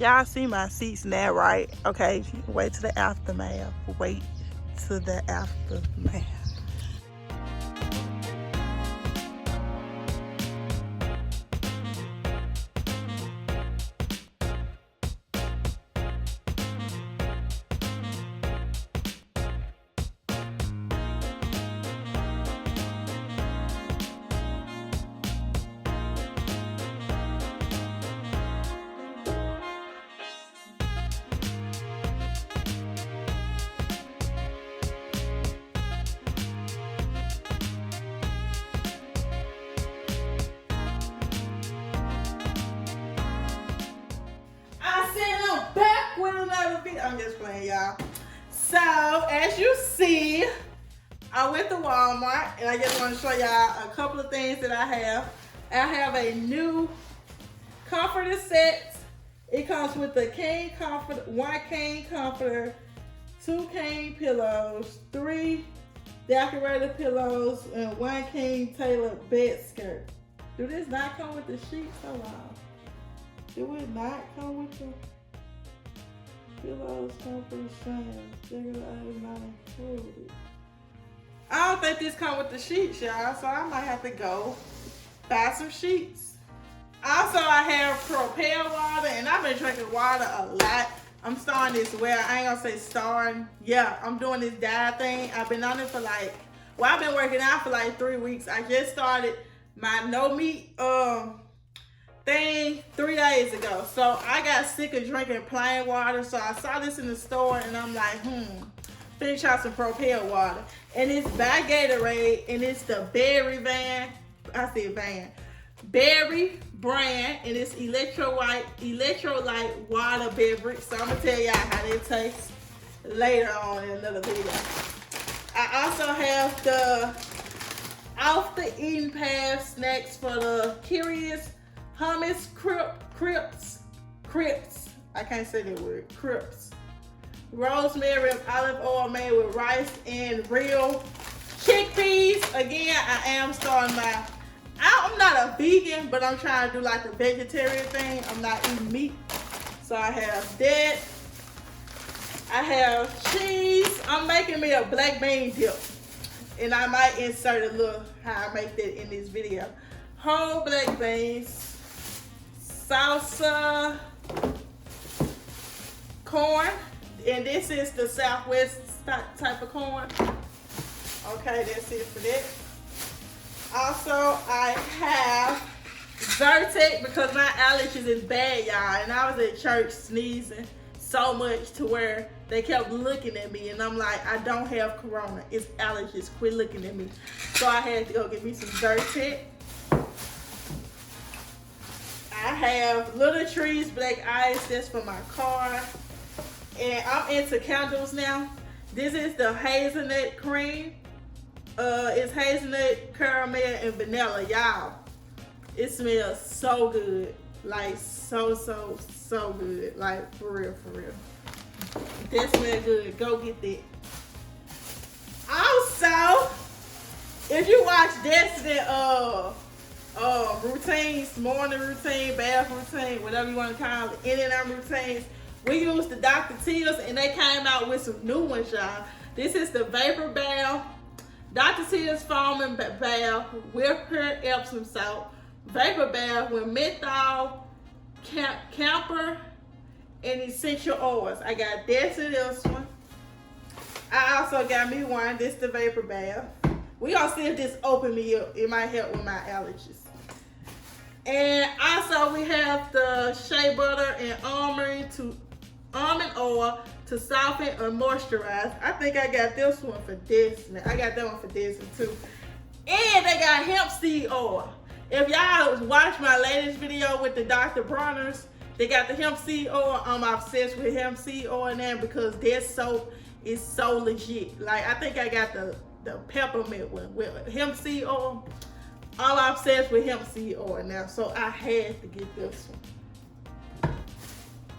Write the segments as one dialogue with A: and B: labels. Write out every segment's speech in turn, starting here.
A: Y'all see my seats now, right? Okay, wait to the aftermath. Wait to the aftermath. I'm just playing, y'all. So, as you see, I went to Walmart, and I just want to show y'all a couple of things that I have. I have a new comforter set. It comes with the king comforter, 1 king comforter, 2 king pillows, 3 decorated pillows, and 1 king tailored bed skirt. Do this not come with the sheets? Oh wow. Do it not come with the pillows, comfort, shams, regular items not included? I don't think this come with the sheets, y'all, so I might have to go buy some sheets. Also, I have Propel water, and I've been drinking water a lot. I'm starting this, well, I ain't gonna say starting. Yeah, I'm doing this diet thing. I've been on it for I've been working out for 3 weeks. I just started my no meat thing 3 days ago. So I got sick of drinking plain water. So I saw this in the store and I'm like, finish out some Propel water. And it's by Gatorade and it's the Berry Berry brand, and it's electrolyte water beverage. So I'm gonna tell y'all how they taste later on in another video. I also have the off the eating path snacks for the curious hummus crips. I can't say that word. Crips. Rosemary and olive oil made with rice and real chickpeas. Again, I am starting I'm not a vegan, but I'm trying to do the vegetarian thing. I'm not eating meat. So I have that. I have cheese. I'm making me a black bean dip. And I might insert a little how I make that in this video. Whole black beans, salsa, corn, and this is the Southwest type of corn. Okay, that's it for that. Also, I have Zyrtec because my allergies is bad, y'all. And I was at church sneezing so much to where they kept looking at me, and I'm like, I don't have corona. It's allergies. Quit looking at me. So I had to go get me some Zyrtec. I have Little Trees Black Ice. That's for my car. And I'm into candles now. This is the hazelnut cream. It's hazelnut, caramel, and vanilla, y'all. It smells so good, so good, for real. That smells good. Go get that. Also, if you watch Destiny routines, morning routine, bath routine, whatever you want to call it, in and out routines, we used the Dr. Teals, and they came out with some new ones, y'all. This is the Vapor Bath. Dr. Teals foaming bath with pure Epsom salt, vapor bath with menthol, camphor, and essential oils. I got this and this one. I also got me one. This the vapor bath. We gonna see if this open me up. It might help with my allergies. And also we have the shea butter and almond oil to soften or moisturize. I think I got this one for Disney. I got that one for Disney too. And they got hemp seed oil. If y'all watch my latest video with the Dr. Bronner's, they got the hemp seed oil. I'm obsessed with hemp seed oil now because their soap is so legit. I think I got the peppermint one with hemp seed oil. I'm obsessed with hemp seed oil now, so I had to get this one.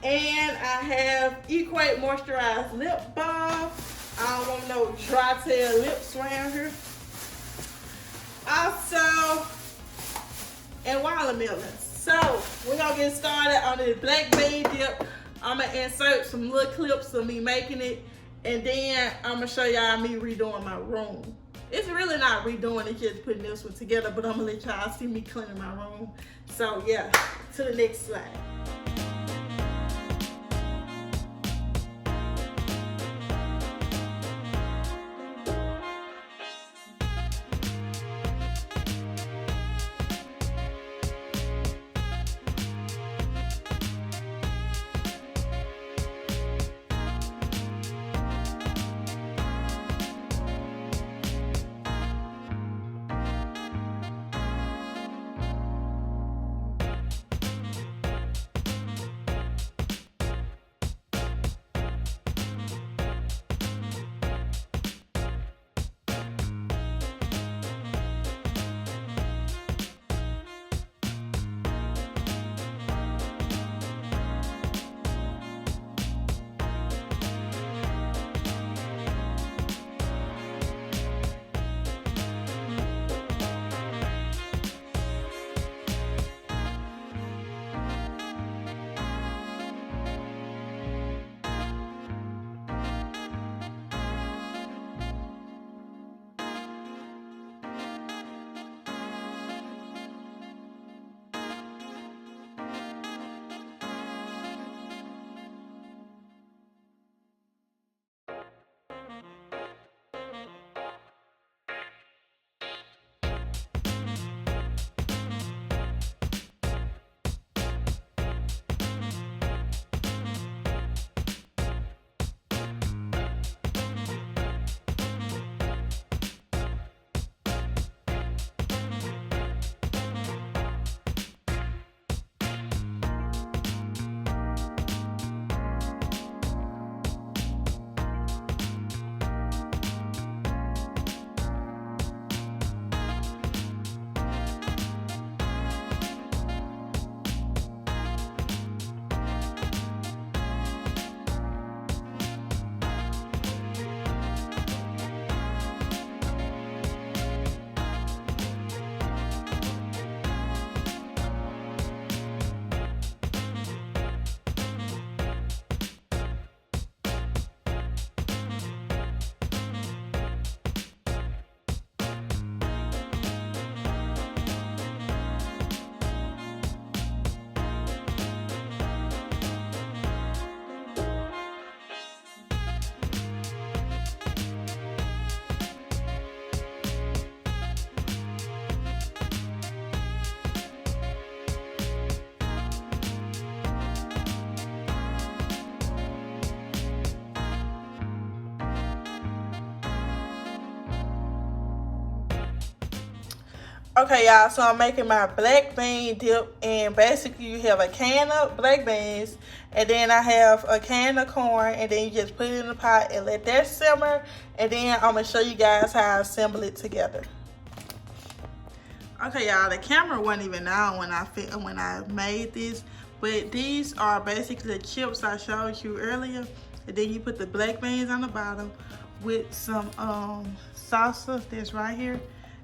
A: And I have Equate Moisturized Lip Balm. I don't want no dry tail lips around here. Also, and watermelons. So we're gonna get started on the black bean dip. I'm gonna insert some little clips of me making it, and then I'm gonna show y'all me redoing my room. It's really not redoing, it's just putting this one together, but I'm gonna let y'all see me cleaning my room. So yeah, to the next slide. Okay, y'all, so I'm making my black bean dip, and basically you have a can of black beans, and then I have a can of corn, and then you just put it in the pot and let that simmer, and then I'm gonna show you guys how I assemble it together. Okay, y'all, the camera wasn't even on when I made this, but these are basically the chips I showed you earlier, and then you put the black beans on the bottom with some salsa that's right here,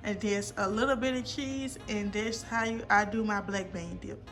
A: and there's a little bit of cheese, and that's how I do my black bean dip.